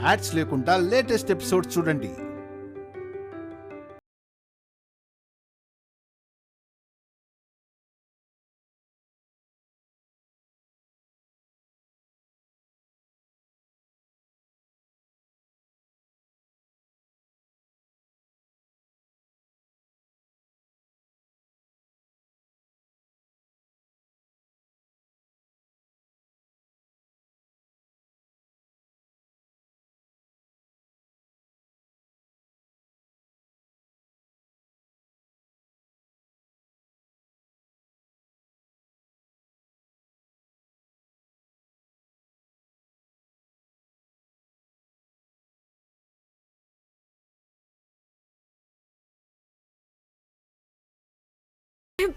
Ads లేకుండా latest episodes చూడండి.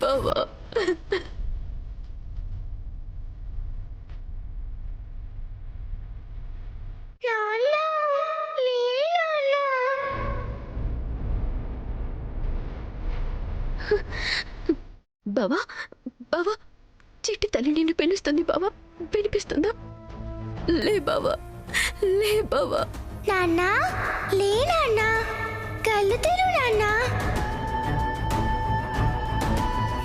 బావా బావా బావా చిట్టి తల్లి నిన్ను పిలుస్తుంది బావా, వినిపిస్తుందా? లే బావా, లే బావా. నాన్నా, లే నాన్నా, కళ్ళు తెరు నాన్నా.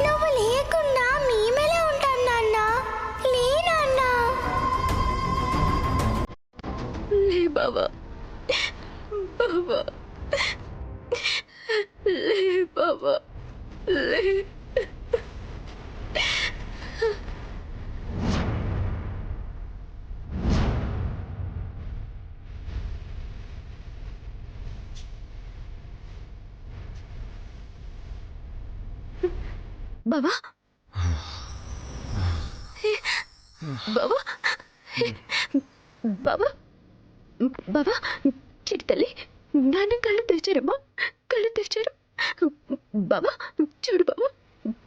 నువ్వు లేకున్నా మేమెలా ఉంటాం నాన్నా? లే నాన్నా. లే బావా, బావా, లే బావా, లే. బావా బావా బావా బావా, చిట్టి తల్లి నాన్న కళ్ళు తెరిచారమ్మా, కళ్ళు తెరిచారు. బావా చూడు బావా,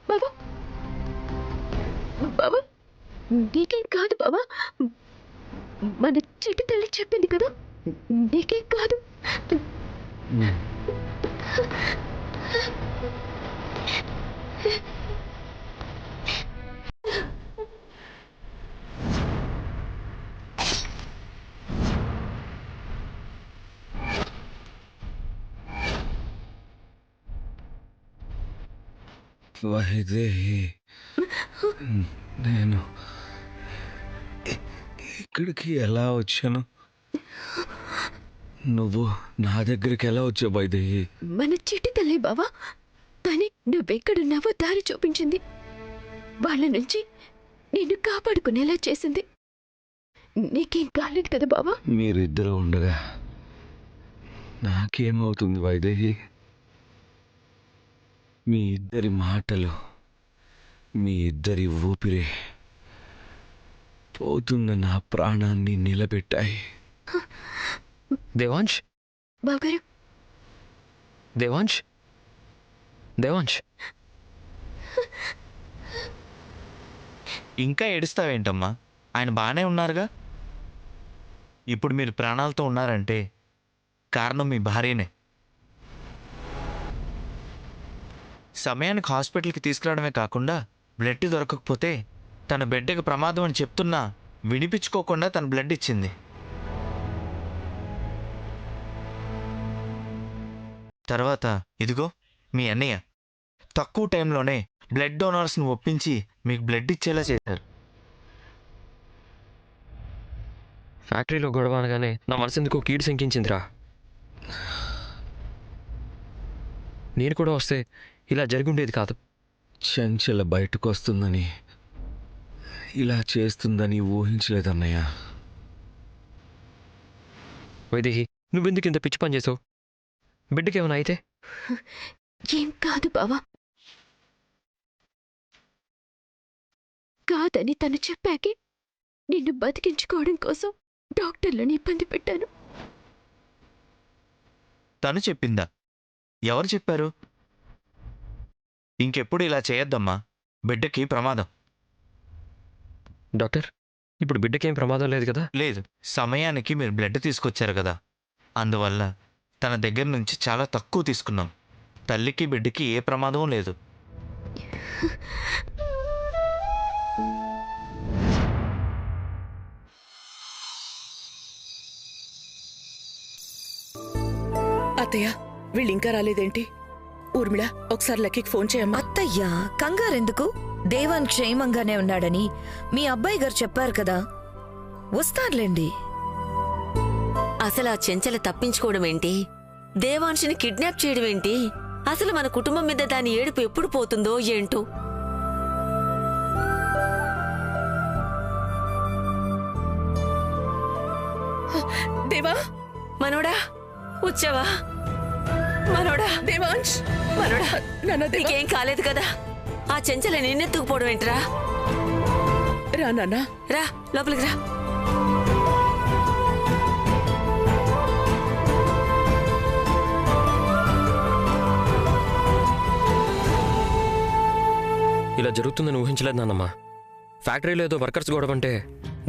బావా బావా, నీకేం కాదు బావా, మన చిట్టి తల్లి చెప్పింది కదా, నీకేం కాదు. వైదేహి, నేను ఇక్కడికి ఎలా వచ్చాను? నువ్వు నా దగ్గరికి ఎలా వచ్చావు వైదేహి? మన చిట్టి తల్లి బావా, కానీ నువ్వెక్కడున్నావో దారి చూపించింది, వాళ్ళ నుంచి నిన్ను కాపాడుకునేలా చేసింది. నీకేం కాలేదు కదా బావా? మీరిద్దరు ఉండగా నాకేమవుతుంది వైదేహి? మీ ఇద్దరి మాటలు, మీ ఇద్దరి ఊపిరి పోతున్న నా ప్రాణాన్ని నిలబెట్టాయి. దేవాంశ్, బావగారు, దేవాంశ్, దేవాంశ్, ఇంకా ఏడుస్తావేంటమ్మా? ఆయన బాగానే ఉన్నారుగా. ఇప్పుడు మీరు ప్రాణాలతో ఉన్నారంటే కారణం మీ భార్యనే. సమయానికి హాస్పిటల్కి తీసుకురావడమే కాకుండా బ్లడ్ దొరకకపోతే తన బిడ్డకి ప్రమాదం అని చెప్తున్నా వినిపించుకోకుండా తన బ్లడ్ ఇచ్చింది. తర్వాత ఇదిగో మీ అన్నయ్య తక్కువ టైంలోనే బ్లడ్ డోనర్స్ని ఒప్పించి మీకు బ్లడ్ ఇచ్చేలా చేశారు. ఫ్యాక్టరీలో గొడవ అనగానే నా మనసు ఎందుకో కీడు శంకించిందిరా. నేను కూడా వస్తే ఇలా జరుగుండేది కాదు. చంచల బయటకు వస్తుందని, ఇలా చేస్తుందని ఊహించలేదన్నయ్య. వైదేహి, నువ్వెందుకు ఇంత పిచ్చి పని చేసావు? బిడ్డకేమైనా అయితే? ఏం కాదు బావా. కాదని తను చెప్పాకే నిన్ను బతికించుకోవడం కోసం డాక్టర్లను ఇబ్బంది పెట్టాను. తను చెప్పిందా? ఎవరు చెప్పారు? ఇంకెప్పుడు ఇలా చేయొద్దమ్మా, బిడ్డకి ప్రమాదం. డాక్టర్, ఇప్పుడు బిడ్డకేం ప్రమాదం లేదు కదా? లేదు, సమయానికి మీరు బ్లడ్ తీసుకొచ్చారు కదా, అందువల్ల తన దగ్గర నుంచి చాలా తక్కువ తీసుకున్నాం. తల్లికి బిడ్డకి ఏ ప్రమాదం లేదు. అత్తయ్య వీళ్ళు ఇంకా రాలేదేంటి? ఊర్మిళ ఒకసారి లక్కీకి ఫోన్ చేయమ్మా. అత్తయ్యా కంగారెందుకు? దేవాన్ క్షేమంగానే ఉన్నాడని మీ అబ్బాయి గారు చెప్పారు కదా, వస్తారులేండి. అసలు ఆ చెంచల తప్పించుకోవడం ఏంటి? దేవాంశిని కిడ్నాప్ చేయడం ఏంటి? అసలు మన కుటుంబం మీద దాని ఏడుపు ఎప్పుడు పోతుందో ఏంటో. దేవా, మనోడా వచ్చావా? మనోడా, దేవాంశ్, మనోడా, నాన్న దేవా, నీకేం కాలేదు కదా? ఆ చెంచల నిన్నెత్తుకుపోవడం ఏంట్రా? రా నాన్న. రా లోపలికి రా. ఇలా జరుగుతుందని ఊహించలేదు నాన్నమ్మ. ఫ్యాక్టరీలో ఏదో వర్కర్స్ గొడవంటే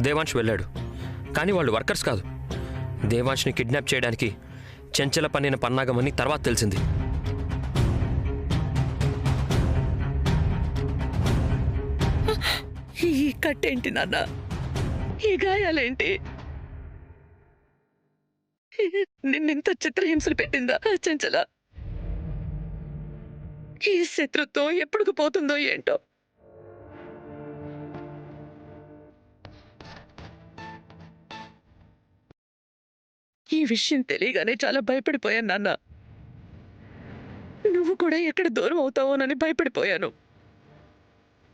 దేవాంశ్ వెళ్ళాడు. కానీ వాళ్ళు వర్కర్స్ కాదు. దేవాంశ్ని కిడ్నాప్ చేయడానికి చెంచల పన్నిన పన్నాగమని తర్వాత తెలిసింది. ఈ కట్టేంటి నాన్న? ఈ గాయాలేంటి? నిన్నింత చిత్రహింసలు పెట్టిందా ఆ చెంచల? ఈ శత్రుత్వం ఎప్పుడు పోతుందో ఏంటో. ఈ విషయం తెలియగానే చాలా భయపడిపోయాను నాన్న. నువ్వు కూడా ఎక్కడ దూరం అవుతావోనని భయపడిపోయాను.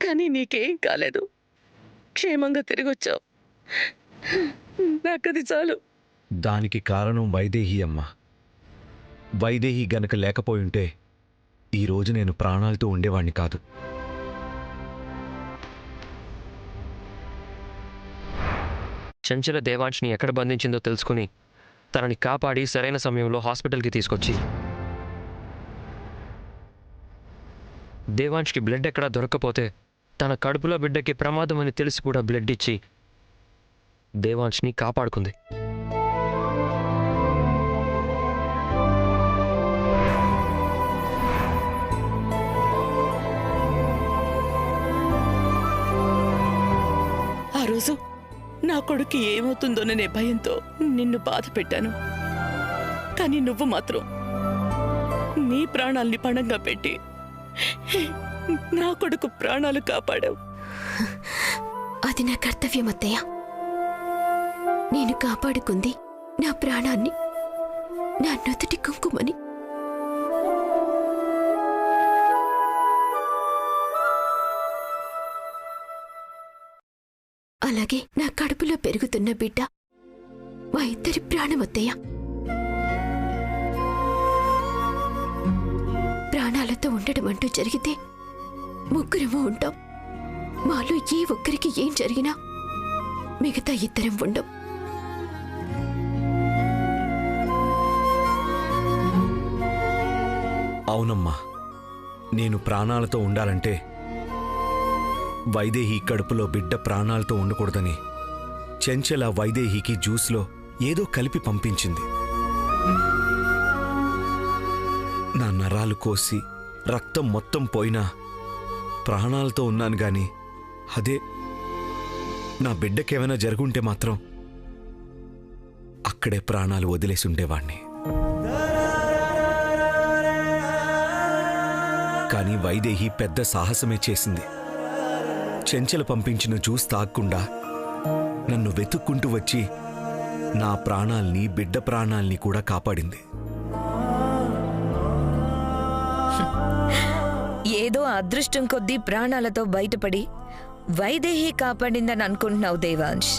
కానీ నీకేం కాలేదు, క్షేమంగా తిరిగొచ్చావు. నాకది చాలు. దానికి కారణం వైదేహి అమ్మ. వైదేహి గనక లేకపోయుంటే ఈరోజు నేను ప్రాణాలతో ఉండేవాణ్ణి కాదు. చెంచల దేవాంశ్ని ఎక్కడ బంధించిందో తెలుసుకుని తనని కాపాడి సరైన సమయంలో హాస్పిటల్కి తీసుకొచ్చి దేవాంశ్కి బ్లడ్ ఎక్కడా దొరక్కపోతే తన కడుపులో బిడ్డకి ప్రమాదం అని తెలిసి కూడా బ్లడ్ ఇచ్చి దేవాంశ్ని కాపాడుకుంది. ఆ రోజు నా కొడుకు ఏమవుతుందోననే భయంతో నిన్ను బాధ పెట్టాను. కానీ నువ్వు మాత్రం నీ ప్రాణాల్ని పణంగా పెట్టి నా కొడుకు ప్రాణాలు కాపాడావు. అది నా కర్తవ్యం అత్తయ్య. నేను కాపాడుకుంది నా ప్రాణాన్ని, నా నుదుటి కుంకుమని. అలాగే నా కడుపులో పెరుగుతున్న బిడ్డ మా ఇద్దరి ప్రాణమత్తయ్య. ప్రాణాలతో ఉండడం అంటూ జరిగితే ముగ్గురము ఉంటాం. మాలో ఏ ఒక్కరికి ఏం జరిగినా మిగతా ఇద్దరం ఉండం. అవునమ్మా, నేను ప్రాణాలతో ఉండాలంటే వైదేహి కడుపులో బిడ్డ ప్రాణాలతో ఉండకూడదని చెంచల వైదేహికి జ్యూస్లో ఏదో కలిపి పంపించింది. నా నరాలు కోసి రక్తం మొత్తం పోయినా ప్రాణాలతో ఉన్నాను గాని అదే నా బిడ్డకేమైనా జరుగుంటే మాత్రం అక్కడే ప్రాణాలు వదిలేసి ఉండేవాణ్ణి. కానీ వైదేహి పెద్ద సాహసమే చేసింది. చెంచల పంపించిన జ్యూస్ తాగకుండా నన్ను వెతుక్కుంటూ వచ్చి నా ప్రాణాల్ని, బిడ్డ ప్రాణాల్ని కూడా కాపాడింది. ఏదో అదృష్టం కొద్దీ ప్రాణాలతో బయటపడి వైదేహి కాపాడిందని అనుకుంటున్నావు దేవాంశ్.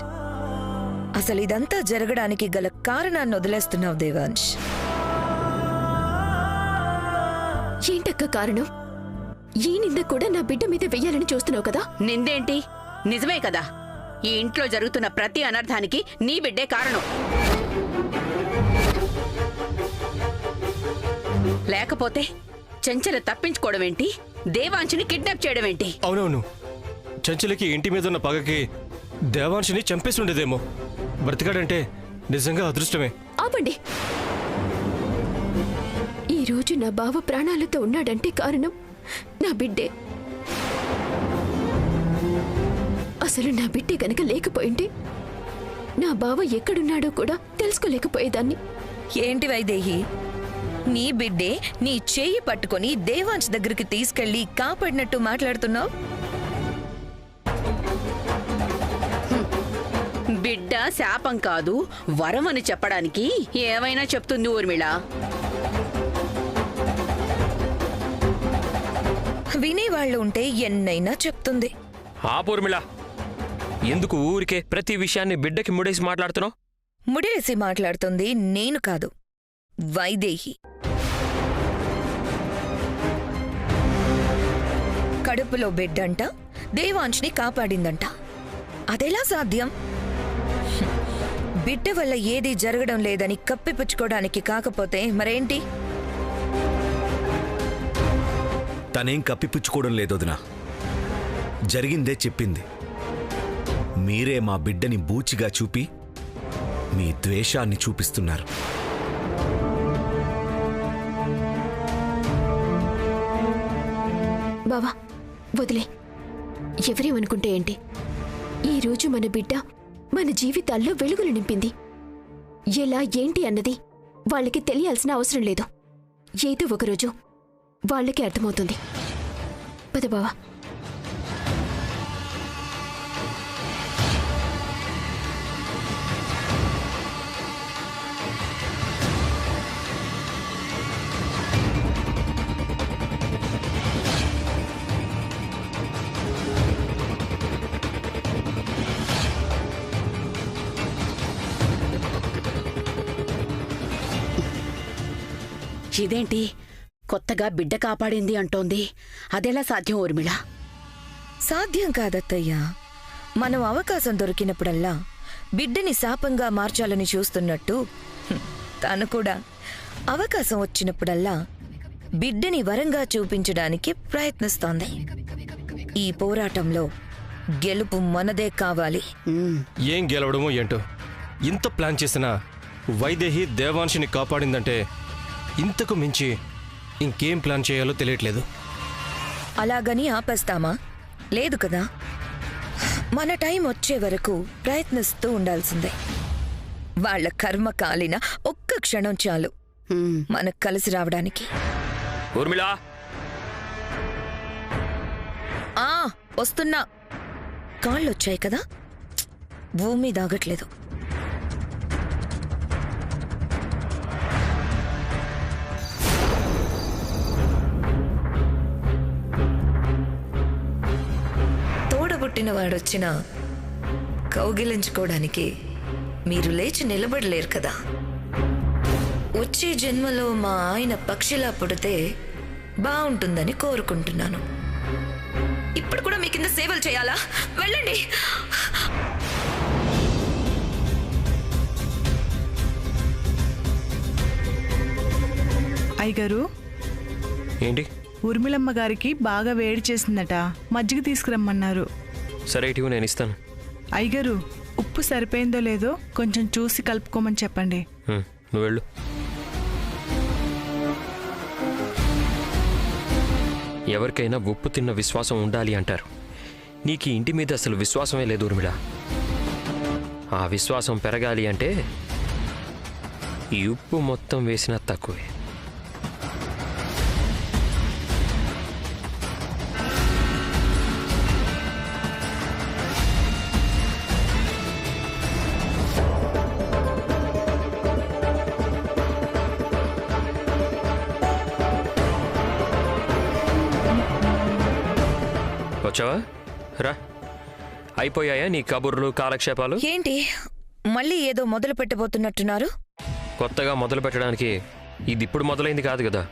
అసలు ఇదంతా జరగడానికి గల కారణాన్ని వదిలేస్తున్నావు దేవాంశ్. ఏంటక్క కారణం? ఈ నింద కూడా నా బిడ్డ మీద వెయ్యాలని చూస్తున్నావు కదా? నిందేంటి? నిజమే కదా. ఈ ఇంట్లో జరుగుతున్న ప్రతి అనర్థానికి నీ బిడ్డే కారణం. లేకపోతే చెంచల తప్పించుకోవడం ఏంటి? దేవాంశిని కిడ్నాప్ చేయడం ఏంటి? అవునవును, చెంచలకి ఇంటి మీద ఉన్న పగకి దేవాంశిని చంపేసి ఉండేదేమో. బ్రతికాడంటే నిజంగా అదృష్టమే. ఆపండి. ఈ రోజు నా బావ ప్రాణాలతో ఉన్నాడంటే కారణం నా బిడ్డే. అసలు నా బిడ్డే గనక లేకపోయింటే నా బావ ఎక్కడున్నాడో కూడా తెలుసుకోలేకపోయేదాన్ని. ఏంటి వైదేహి, నీ బిడ్డే నీ చేయి పట్టుకొని దేవాంశ్ దగ్గరికి తీసుకెళ్లి కాపాడినట్టు మాట్లాడుతున్నావు. బిడ్డ శాపం కాదు వరం అని చెప్పడానికి ఏమైనా చెప్తుంది ఊర్మిళ. వినేవాళ్ళు ఉంటే ఎన్నైనా చెప్తుంది. ఊర్మిళ, ఎందుకు ఊరికే ప్రతి విషయాన్ని బిడ్డకి ముడేసి మాట్లాడుతున్నావు? ముడివేసి మాట్లాడుతుంది నేను కాదు, వైదేహి. కడుపులో బిడ్డంట దేవాంశ్ని కాపాడిందంట. అదెలా సాధ్యం? బిడ్డ వల్ల ఏదీ జరగడం లేదని కప్పిపుచ్చుకోవడానికి కాకపోతే మరేంటి? తనేం కప్పిపుచ్చుకోవడం లేదొదినా, జరిగిందే చెప్పింది. మీరే మా బిడ్డని బూచిగా చూపి మీ ద్వేషాన్ని చూపిస్తున్నారు. బావా వదిలే, ఎవరేమనుకుంటే ఏంటి? ఈరోజు మన బిడ్డ మన జీవితాల్లో వెలుగులు నింపింది. ఎలా ఏంటి అన్నది వాళ్ళకి తెలియాల్సిన అవసరం లేదు. ఏదో ఒకరోజు వాళ్ళకి అర్థమవుతుంది. పద బావా. ఇదేంటి కొత్తగా బిడ్డ కాపాడింది అంటోంది? అదెలా సాధ్యం ఊర్మిళ? సాధ్యం కాదత్తయ్యా. మనం అవకాశం దొరికినప్పుడల్లా బిడ్డని శాపంగా మార్చాలని చూస్తున్నట్టు తను కూడా అవకాశం వచ్చినప్పుడల్లా బిడ్డని వరంగా చూపించడానికి ప్రయత్నిస్తోంది. ఈ పోరాటంలో గెలుపు మనదే కావాలి. ఏం గెలవడమో ఏంటో, ఇంత ప్లాన్ చేసినా వైదేహి దేవాంశిని కాపాడిందంటే ఇంతకు మించి ఇంకేం ప్లాన్ చేయాలో తెలియట్లేదు. అలాగని ఆపేస్తామా? లేదు కదా. మన టైం వచ్చే వరకు ప్రయత్నిస్తూ ఉండాల్సిందే. వాళ్ల కర్మ కాలిన ఒక్క క్షణం చాలు మనకు కలిసి రావడానికి. ఊర్మిళ, వస్తున్నా. కాళ్ళొచ్చాయి కదా, భూమి దాగట్లేదు. తోడబుట్టినవాడొచ్చినా కౌగిలించుకోవడానికి మీరు లేచి నిలబడలేరు కదా. వచ్చే జన్మలో మా ఆయన పక్షిలా పుడితే బాగుంటుందని కోరుకుంటున్నాను. ఇప్పుడు కూడా మీ కింద సేవలు చేయాలా? వెళ్ళండి. అయ్యగారు, ఏంటి? ఊర్మిళమ్మ గారికి బాగా వేడి చేసిందట, మజ్జిగ తీసుకురమ్మన్నారు. సరే ఇటీవల నేను ఇస్తాను. అయ్యగారు, ఉప్పు సరిపోయిందో లేదో కొంచెం చూసి కలుపుకోమని చెప్పండి. నువ్వు వెళ్ళు. ఎవరికైనా ఉప్పు తిన్న విశ్వాసం ఉండాలి అంటారు. నీకు ఈ ఇంటి మీద అసలు విశ్వాసమే లేదు ఊర్మిళ. ఆ విశ్వాసం పెరగాలి అంటే ఈ ఉప్పు మొత్తం వేసినా తక్కువే. వచ్చావా? రా. అయిపోయాయా నీ కబుర్లు కాలక్షేపాలు? ఏంటి మళ్ళీ ఏదో మొదలు పెట్టబోతున్నట్టున్నారు? కొత్తగా మొదలు పెట్టడానికి ఇది ఇప్పుడు మొదలైంది కాదు కదా,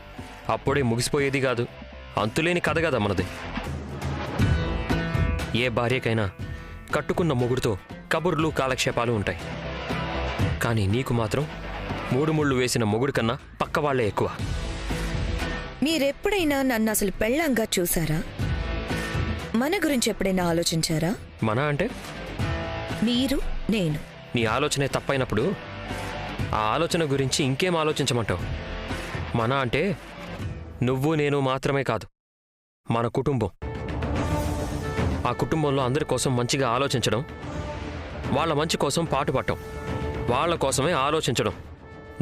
అప్పుడే ముగిసిపోయేది కాదు. అంతులేని కథ కదా మనది. ఏ భార్యకైనా కట్టుకున్న మొగుడుతో కబుర్లు కాలక్షేపాలు ఉంటాయి. కానీ నీకు మాత్రం 3 ముళ్ళు వేసిన మొగుడు కన్నా పక్క వాళ్లే ఎక్కువ. మీరెప్పుడైనా నన్ను అసలు పెళ్ళంగా చూసారా? మన గురించి ఎప్పుడైనా ఆలోచించారా? మన అంటే మీరు, నేను. నీ ఆలోచనే తప్పైనప్పుడు ఆ ఆలోచన గురించి ఇంకేం ఆలోచించమంటావు? మన అంటే నువ్వు నేను మాత్రమే కాదు, మన కుటుంబం. ఆ కుటుంబంలో అందరి కోసం మంచిగా ఆలోచించడం, వాళ్ళ మంచి కోసం పాటుపడటం, వాళ్ళ కోసమే ఆలోచించడం.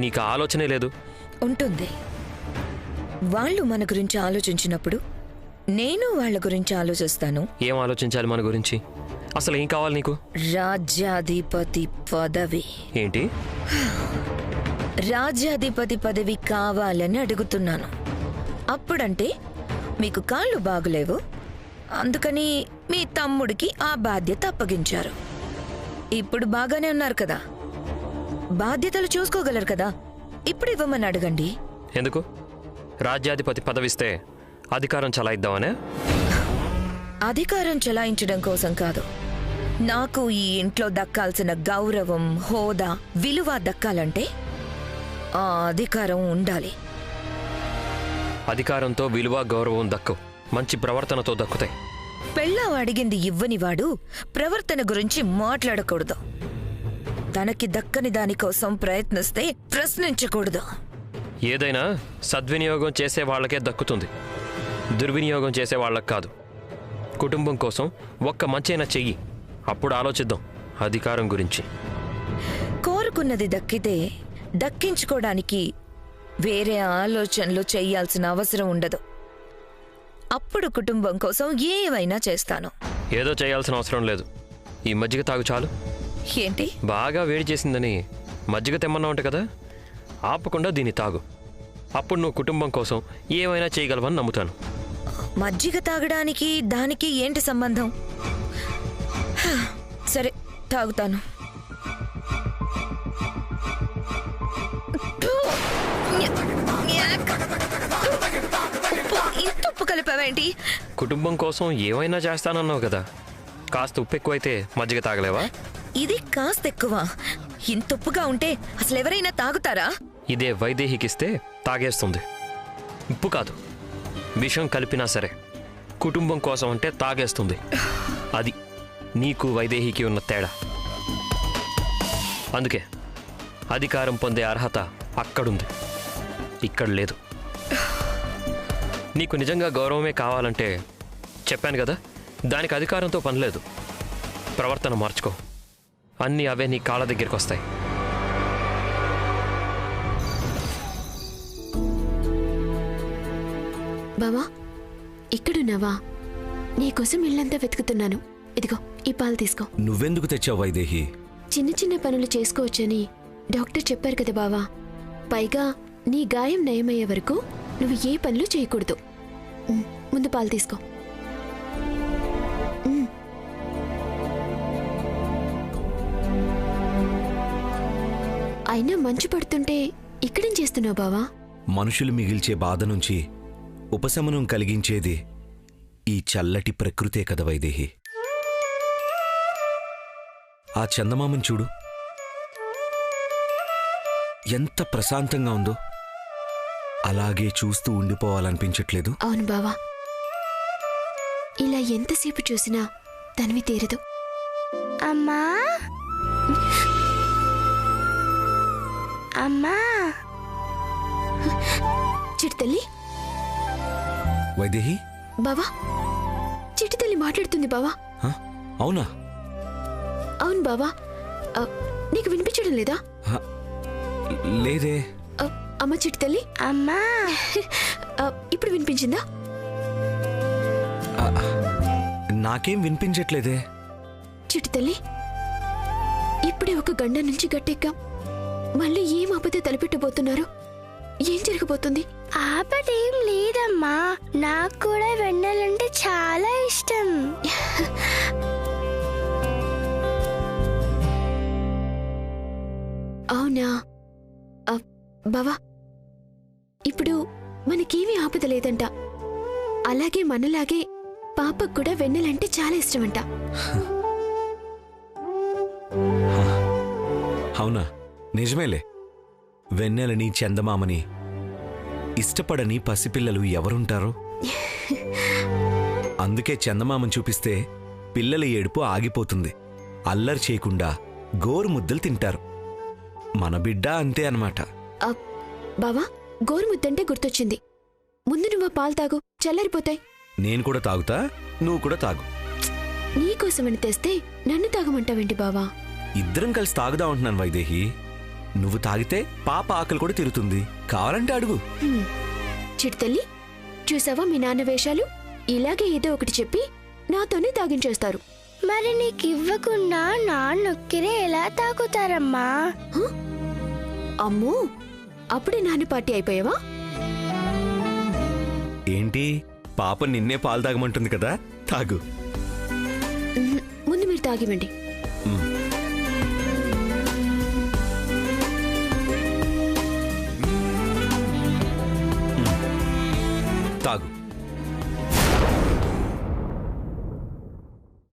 నీకు ఆలోచనే లేదు. ఉంటుంది, వాళ్ళు మన గురించి ఆలోచించినప్పుడు నేను వాళ్ళ గురించి ఆలోచిస్తాను. ఏం ఆలోచించాలి మన గురించి? అసలు ఏం కావాలి నీకు? రాజ్యాధిపతి పదవి. ఏంటి? రాజ్యాధిపతి పదవి కావాలని అడుగుతున్నాను. అప్పుడంటే మీకు కాళ్ళు బాగులేవు, అందుకని మీ తమ్ముడికి ఆ బాధ్యత అప్పగించారు. ఇప్పుడు బాగానే ఉన్నారు కదా, బాధ్యతలు చూసుకోగలరు కదా, ఇప్పుడు ఇవ్వమని అడగండి. ఎందుకు? రాజ్యాధిపతి పదవిస్తే అధికారం చలాయిద్దామనే? అధికారం చలాయించడం కోసం కాదు, నాకు ఈ ఇంట్లో దక్కాల్సిన గౌరవం, హోదా, విలువ దక్కాలంటే ఆ అధికారం ఉండాలి. అధికారంతో విలువ, గౌరవం దక్కవు, మంచి ప్రవర్తనతో దక్కుతాయి. పెళ్ళాం అడిగింది ఇవ్వనివాడు ప్రవర్తన గురించి మాట్లాడకూడదు. తనకి దక్కని దానికోసం ప్రయత్నిస్తే ప్రశ్నించకూడదు. ఏదైనా సద్వినియోగం చేసే వాళ్ళకే దక్కుతుంది, దుర్వినియోగం చేసే వాళ్ళకి కాదు. కుటుంబం కోసం ఒక్క మంచైనా చెయ్యి, అప్పుడు ఆలోచిద్దాం అధికారం గురించి. కోరుకున్నది దక్కితే దక్కించుకోవడానికి వేరే ఆలోచనలు చెయ్యాల్సిన అవసరం ఉండదు. అప్పుడు కుటుంబం కోసం ఏమైనా చేస్తాను. ఏదో చేయాల్సిన అవసరం లేదు. ఈ మజ్జిగ తాగు చాలు. ఏంటి? బాగా వేడి చేసిందని మజ్జిగ తెమ్మన్నా ఉంటా కదా, ఆపకుండా దీన్ని తాగు. అప్పుడు నువ్వు కుటుంబం కోసం ఏమైనా చేయగలవని నమ్ముతాను. మజ్జిగ తాగడానికి దానికి ఏంటి సంబంధం? సరే, తాగుతాను. ఇంత ఉప్పు కలిపావేంటి? కుటుంబం కోసం ఏమైనా చేస్తానన్నావు కదా, కాస్త ఉప్పు ఎక్కువైతే మజ్జిగ తాగలేవా? ఇది కాస్త ఎక్కువ. ఇంత ఉప్పుగా ఉంటే అసలు ఎవరైనా తాగుతారా? ఇదే వైదేహికిస్తే తాగేస్తుంది. ఉప్పు కాదు, విషం కలిపినా సరే కుటుంబం కోసం అంటే తాగేస్తుంది. అది నీకు వైదేహికి ఉన్న తేడా. అందుకే అధికారం పొందే అర్హత అక్కడుంది, ఇక్కడ లేదు. నీకు నిజంగా గౌరవమే కావాలంటే చెప్పాను కదా, దానికి అధికారంతో పనిలేదు. ప్రవర్తన మార్చుకో, అన్నీ అవే నీ కాళ్ళ దగ్గరికి వస్తాయి. బావా, ఇక్కడున్నావా? నీకోసం ఇల్లంతా వెతుకుతున్నాను. ఇదిగో ఈ పాలు తీసుకో. నువ్వెందుకు తెచ్చావు వైదేహి? చిన్న చిన్న పనులు చేసుకోవచ్చని డాక్టర్ చెప్పారు కదా బావా. పైగా నీ గాయం నయమయ్యే వరకు నువ్వు ఏ పనులు చేయకూడదు. ముందు పాలు తీసుకో. అయినా మంచు పడుతుంటే ఇక్కడేం చేస్తున్నావు బావా? మనుషులు మిగిల్చే బాధ నుంచి ఉపశమనం కలిగించేది ఈ చల్లటి ప్రకృతే కదా వైదేహి. ఆ చందమామను చూడు, ఎంత ప్రశాంతంగా ఉందో. అలాగే చూస్తూ ఉండిపోవాలనిపించట్లేదు? అవును బావా, ఇలా ఎంతసేపు చూసినా తనివి తీరదు. అమ్మా అమ్మా. చిట్టి తల్లి. వైదేహి. బావా, చిట్టి తల్లి మాట్లాడుతుంది బావా. అవునా? అవును బావా. నీకు వినిపించడం లేదా? లేదే. అమ్మ చిట్టి తల్లి. అమ్మా. ఇప్పుడు వినిపించిందా? నాకేం వినిపించట్లేదే. చిట్టి తల్లి, ఇప్పుడే ఒక గండ నుంచి గట్టెక్కాం. మళ్ళీ ఏం ఆపద తలపెట్టబోతున్నారు? ఏం జరగబోతుంది? ఆపదేం లేదమ్మా, నాకు కూడా వెన్నెలంటే చాలా ఇష్టం. అవునా? బావా, ఇప్పుడు మనకేమీ ఆపద లేదంట. అలాగే మనలాగే పాపకు కూడా వెన్నెలంటే చాలా ఇష్టమంట. అవునా? నిజమేలే. వెన్నెలని, చందమామని ఇష్టపడని పసిపిల్లలు ఎవరుంటారు? అందుకే చందమామని చూపిస్తే పిల్లల ఏడుపు ఆగిపోతుంది. అల్లరి చేయకుండా గోరు ముద్దలు తింటారు. మన బిడ్డ అంతే అన్నమాట. బావా, గోరుముద్దంటే గుర్తొచ్చింది. ముందు నువ్వు పాలు తాగు, చల్లారిపోతాయి. నేను కూడా తాగుతా, నువ్వు కూడా తాగు. నీకోసమని తెస్తే నన్ను తాగమంటావేంటి బావా? ఇద్దరం కలిసి తాగుదా ఉంటున్నాను వైదేహి. నువ్వు తాగితే పాప ఆకలి కూడా తీరుతుంది. కావాలంటే అడుగు. చిట్తల్లి, చూసావా మీ నాన్న వేషాలు? ఇలాగే ఏదో ఒకటి చెప్పి నాతోనే తాగించేస్తారు. మరి నీకు ఇవ్వకుండా నాన్నొక్కిరే ఎలా తాగుతారమ్మా? అమ్మో, అప్పుడే నాన్న పార్టీ అయిపోయావా? ఏంటి పాప నిన్నే పాలు తాగమంటుంది కదా, తాగు. ముందు మీరు తాగివ్వండి. మ్.